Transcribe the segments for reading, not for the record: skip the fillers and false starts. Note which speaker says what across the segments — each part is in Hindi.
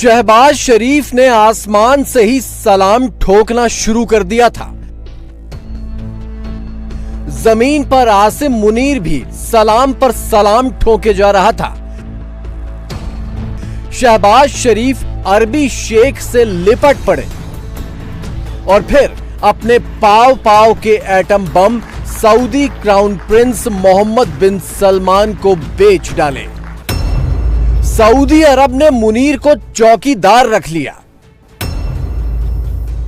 Speaker 1: शहबाज शरीफ ने आसमान से ही सलाम ठोकना शुरू कर दिया था। जमीन पर आसिम मुनीर भी सलाम पर सलाम ठोके जा रहा था। शहबाज शरीफ अरबी शेख से लिपट पड़े और फिर अपने पाव पाव के atom bomb Saudi crown prince Mohammed bin Salman को बेच डाले। सऊदी अरब ने मुनीर को चौकीदार रख लिया।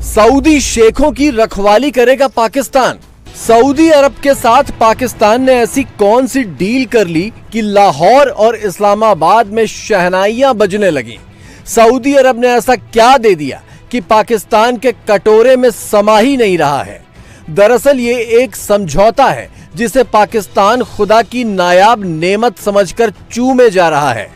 Speaker 1: सऊदी शेखों की रखवाली करेगा पाकिस्तान। सऊदी अरब के साथ पाकिस्तान ने ऐसी कौन सी डील कर ली कि लाहौर और इस्लामाबाद में शहनाइयां बजने लगी। सऊदी अरब ने ऐसा क्या दे दिया कि पाकिस्तान के कटोरे में समा ही नहीं रहा है। दरअसल ये एक समझौता है जिसे पाकिस्तान खुदा की नायाब नेमत समझकर चूमे जा रहा है।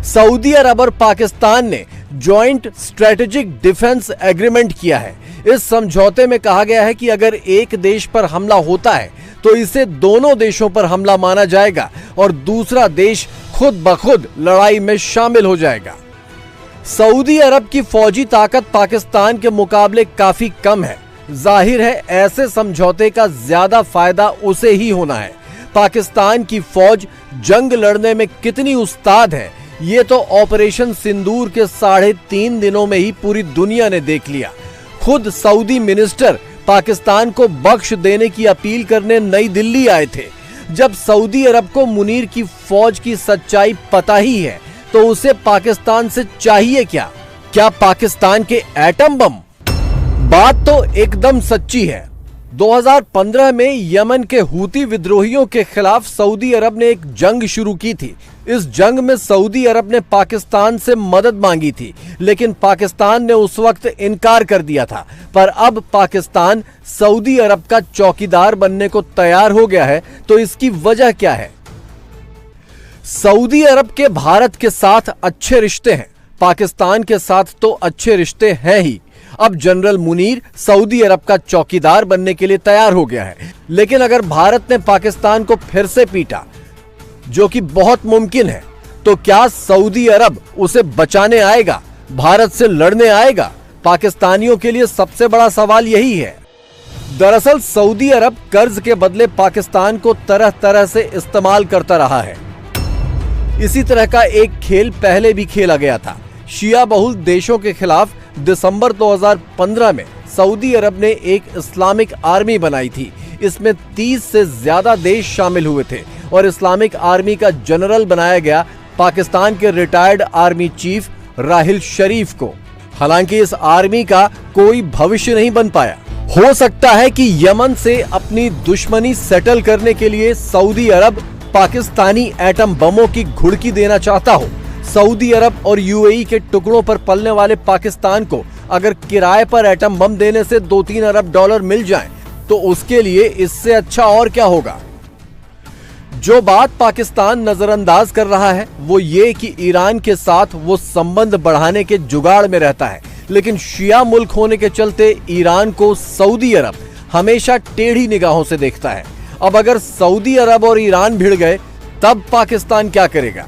Speaker 1: सऊदी अरब और पाकिस्तान ने जॉइंट स्ट्रेटेजिक डिफेंस एग्रीमेंट किया है। इस समझौते में कहा गया है कि अगर एक देश पर हमला होता है तो इसे दोनों देशों पर हमला माना जाएगा और दूसरा देश खुद ब खुद लड़ाई में शामिल हो जाएगा। सऊदी अरब की फौजी ताकत पाकिस्तान के मुकाबले काफी कम है। जाहिर है ऐसे समझौते का ज्यादा फायदा उसे ही होना है। पाकिस्तान की फौज जंग लड़ने में कितनी उस्ताद है ये तो ऑपरेशन सिंदूर के 3.5 दिनों में ही पूरी दुनिया ने देख लिया। खुद सऊदी मिनिस्टर पाकिस्तान को बख्श देने की अपील करने नई दिल्ली आए थे। जब सऊदी अरब को मुनीर की फौज की सच्चाई पता ही है तो उसे पाकिस्तान से चाहिए क्या? क्या पाकिस्तान के एटम बम? बात तो एकदम सच्ची है। 2015 में यमन के हूती विद्रोहियों के खिलाफ सऊदी अरब ने एक जंग शुरू की थी। इस जंग में सऊदी अरब ने पाकिस्तान से मदद मांगी थी, लेकिन पाकिस्तान ने उस वक्त इनकार कर दिया था। पर अब पाकिस्तान सऊदी अरब का चौकीदार बनने को तैयार हो गया है, तो इसकी वजह क्या है? सऊदी अरब के भारत के साथ अच्छे रिश्ते हैं, पाकिस्तान के साथ तो अच्छे रिश्ते हैं ही। अब जनरल मुनीर सऊदी अरब का चौकीदार बनने के लिए तैयार हो गया है। लेकिन अगर भारत ने पाकिस्तान को फिर से पीटा, जो कि बहुत मुमकिन है, तो क्या सऊदी अरब उसे बचाने आएगा, भारत से लड़ने आएगा? पाकिस्तानियों के लिए सबसे बड़ा सवाल यही है। दरअसल सऊदी अरब कर्ज के बदले पाकिस्तान को तरह तरह से इस्तेमाल करता रहा है। इसी तरह का एक खेल पहले भी खेला गया था। शिया बहुल देशों के खिलाफ दिसंबर 2015 में सऊदी अरब ने एक इस्लामिक आर्मी बनाई थी। इसमें 30 से ज्यादा देश शामिल हुए थे और इस्लामिक आर्मी का जनरल बनाया गया पाकिस्तान के रिटायर्ड आर्मी चीफ राहिल शरीफ को। हालांकि इस आर्मी का कोई भविष्य नहीं बन पाया। हो सकता है कि यमन से अपनी दुश्मनी सेटल करने के लिए सऊदी अरब पाकिस्तानी एटम बमों की घुड़की देना चाहता हो। सऊदी अरब और यूएई के टुकड़ों पर पलने वाले पाकिस्तान को अगर किराए पर एटम बम देने से 2-3 अरब डॉलर मिल जाएं, तो उसके लिए इससे अच्छा और क्या होगा? जो बात पाकिस्तान नजरअंदाज कर रहा है वो ये कि ईरान के साथ वो संबंध बढ़ाने के जुगाड़ में रहता है, लेकिन शिया मुल्क होने के चलते ईरान को सऊदी अरब हमेशा टेढ़ी निगाहों से देखता है। अब अगर सऊदी अरब और ईरान भिड़ गए तब पाकिस्तान क्या करेगा?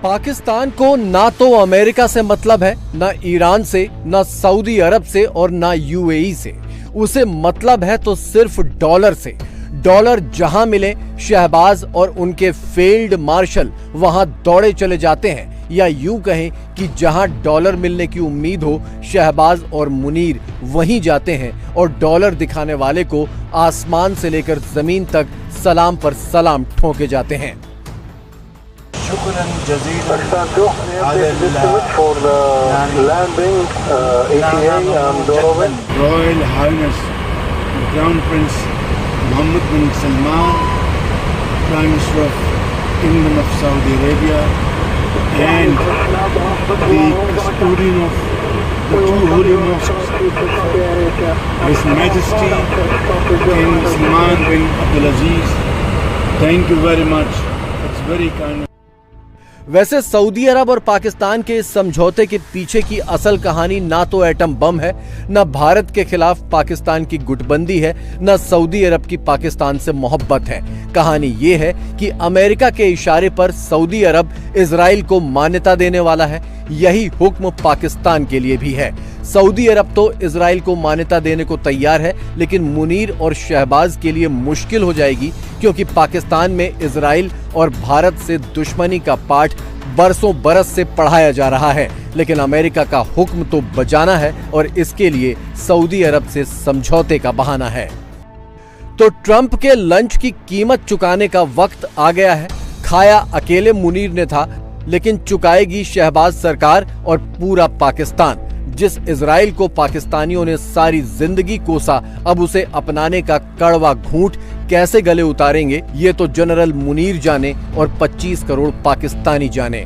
Speaker 1: पाकिस्तान को ना तो अमेरिका से मतलब है, ना ईरान से, ना सऊदी अरब से और ना यूएई से। उसे मतलब है तो सिर्फ डॉलर से। डॉलर जहां मिले शहबाज और उनके फेल्ड मार्शल वहां दौड़े चले जाते हैं, या यूं कहें कि जहां डॉलर मिलने की उम्मीद हो शहबाज और मुनीर वहीं जाते हैं और डॉलर दिखाने वाले को आसमान से लेकर जमीन तक सलाम पर सलाम ठोके जाते हैं।
Speaker 2: शुक्रान जज़ीलन for landing ETA and Royal Highness Crown Prince Mohammed bin Salman, Prime Minister of Kingdom of Saudi Arabia, and the custodian of the two holy mosques, His Majesty King Salman bin Abdulaziz. Thank you very much. It's very kind.
Speaker 1: वैसे सऊदी अरब और पाकिस्तान के इस समझौते के पीछे की असल कहानी ना तो एटम बम है, न भारत के खिलाफ पाकिस्तान की गुटबंदी है, न सऊदी अरब की पाकिस्तान से मोहब्बत है। कहानी ये है कि अमेरिका के इशारे पर सऊदी अरब इजराइल को मान्यता देने वाला है। यही हुक्म पाकिस्तान के लिए भी है। सऊदी अरब तो इजराइल को मान्यता देने को तैयार है, लेकिन मुनीर और शहबाज के लिए मुश्किल हो जाएगी, क्योंकि पाकिस्तान में इजराइल और भारत से दुश्मनी का पाठ बरसों बरस से पढ़ाया जा रहा है। लेकिन अमेरिका का हुक्म तो बजाना है और इसके लिए सऊदी अरब से समझौते का बहाना है। तो ट्रंप के लंच की कीमत चुकाने का वक्त आ गया है। खाया अकेले मुनीर ने था, लेकिन चुकाएगी शहबाज सरकार और पूरा पाकिस्तान। जिस इजराइल को पाकिस्तानियों ने सारी जिंदगी कोसा, अब उसे अपनाने का कड़वा घूंट कैसे गले उतारेंगे, ये तो जनरल मुनीर जाने और 25 करोड़ पाकिस्तानी जाने।